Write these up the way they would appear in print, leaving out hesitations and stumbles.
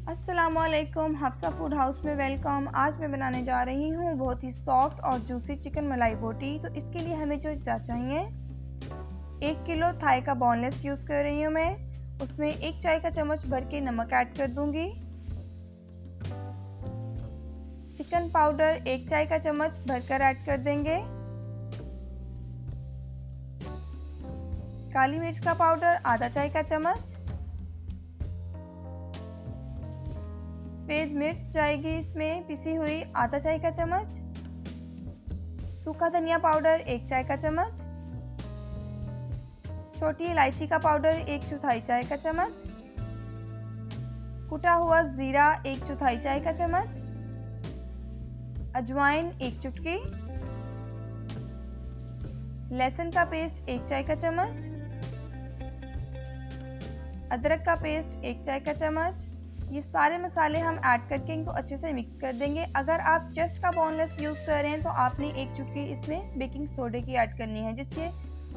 अस्सलाम वालेकुम, Hafsa food house में वेलकम। आज मैं बनाने जा रही हूँ बहुत ही सॉफ्ट और जूसी चिकन मलाई बोटी। तो इसके लिए हमें जो चाहिए 1 किलो थाई का बोनलेस यूज़ कर रही हूँ मैं। उसमें 1 चाय का चम्मच भर के नमक ऐड कर दूंगी। चिकन पाउडर 1 चाय का चम्मच भरकर ऐड कर देंगे। काली मिर्च का पाउडर आधा चाय का चम्मच। सफेद मिर्च जाएगी इसमें पिसी हुई आधा चाय का चम्मच। सूखा धनिया पाउडर 1 चाय का चम्मच। छोटी इलायची का पाउडर 1/4 चाय का चम्मच। कुटा हुआ जीरा 1/4 चाय का चम्मच। अजवाइन 1 चुटकी। लहसुन का पेस्ट 1 चाय का चम्मच। अदरक का पेस्ट 1 चाय का चम्मच। ये सारे मसाले हम ऐड करके इनको अच्छे से मिक्स कर देंगे। अगर आप चेस्ट का बोनलेस यूज़ कर रहे हैं तो आपने 1 चुटकी इसमें बेकिंग सोडे की ऐड करनी है, जिसके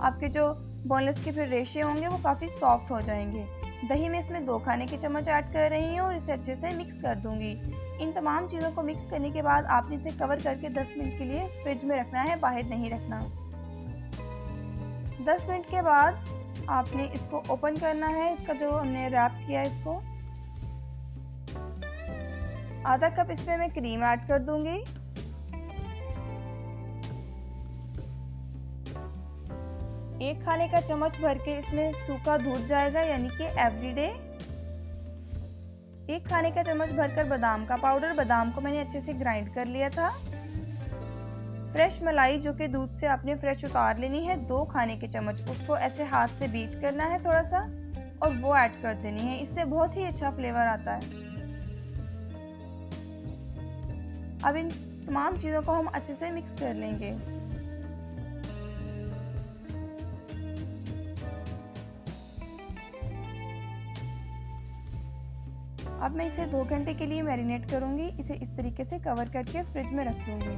आपके जो बोनलेस के फिर रेशे होंगे वो काफ़ी सॉफ्ट हो जाएंगे। दही में इसमें 2 खाने के चम्मच ऐड कर रही हूँ और इसे अच्छे से मिक्स कर दूंगी। इन तमाम चीज़ों को मिक्स करने के बाद आपने इसे कवर करके 10 मिनट के लिए फ्रिज में रखना है, बाहर नहीं रखना। 10 मिनट के बाद आपने इसको ओपन करना है। इसका जो हमने रैप किया है इसको आधा कप इसमें मैं क्रीम ऐड कर दूंगी। एक खाने का चम्मच भर के इसमें सूखा दूध जाएगा, यानी कि एवरीडे। 1 खाने का चम्मच भरकर बादाम का पाउडर। बादाम को मैंने अच्छे से ग्राइंड कर लिया था। फ्रेश मलाई जो कि दूध से आपने फ्रेश उतार लेनी है, 2 खाने के चम्मच। उसको ऐसे हाथ से बीट करना है थोड़ा सा और वो ऐड कर देनी है। इससे बहुत ही अच्छा फ्लेवर आता है। अब इन तमाम चीज़ों को हम अच्छे से मिक्स कर लेंगे। अब मैं इसे 2 घंटे के लिए मैरिनेट करूंगी। इसे इस तरीके से कवर करके फ्रिज में रख दूंगी।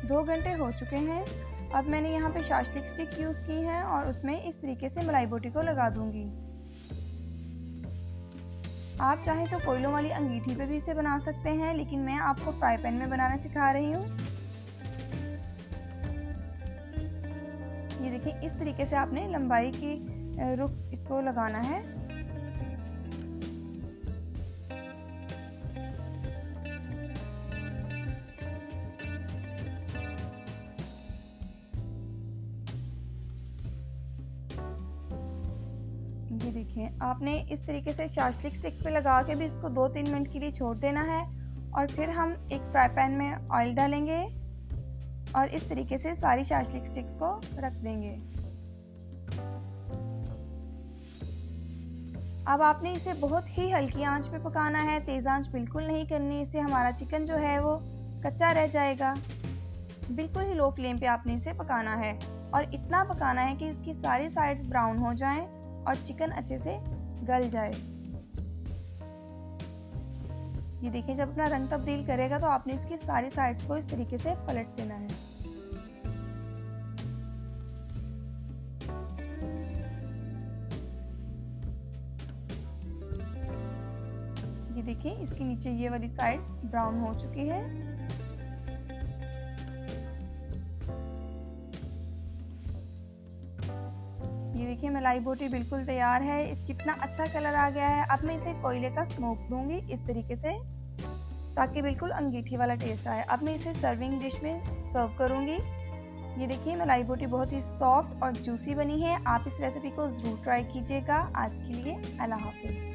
2 घंटे हो चुके हैं। अब मैंने यहाँ पे शाशलिक स्टिक यूज़ की है और उसमें इस तरीके से मलाई बोटी को लगा दूंगी। आप चाहें तो कोयलों वाली अंगीठी पे भी इसे बना सकते हैं, लेकिन मैं आपको फ्राई पैन में बनाना सिखा रही हूँ। ये देखिए, इस तरीके से आपने लंबाई की रुख इसको लगाना है। ये देखिए, आपने इस तरीके से शाशलिक स्टिक पे लगा के भी इसको 2-3 मिनट के लिए छोड़ देना है और फिर हम एक फ्राई पैन में ऑयल डालेंगे और इस तरीके से सारी शाशलिक स्टिक्स को रख देंगे। अब आपने इसे बहुत ही हल्की आंच पे पकाना है, तेज़ आंच बिल्कुल नहीं करनी। इससे हमारा चिकन जो है वो कच्चा रह जाएगा। बिल्कुल ही लो फ्लेम पे आपने इसे पकाना है और इतना पकाना है कि इसकी सारी साइड्स ब्राउन हो जाएं और चिकन अच्छे से गल जाए। ये देखिए, जब अपना रंग तब्दील करेगा तो आपने इसकी सारी साइड्स को इस तरीके से पलट देना है। ये देखिए, इसके नीचे ये वाली साइड ब्राउन हो चुकी है। ये देखिए, मलाई बोटी बिल्कुल तैयार है। इस कितना अच्छा कलर आ गया है। अब मैं इसे कोयले का स्मोक दूंगी इस तरीके से, ताकि बिल्कुल अंगीठी वाला टेस्ट आए। अब मैं इसे सर्विंग डिश में सर्व करूंगी। ये देखिए, मलाई बोटी बहुत ही सॉफ्ट और जूसी बनी है। आप इस रेसिपी को ज़रूर ट्राई कीजिएगा। आज के लिए अल्लाह हाफिज़।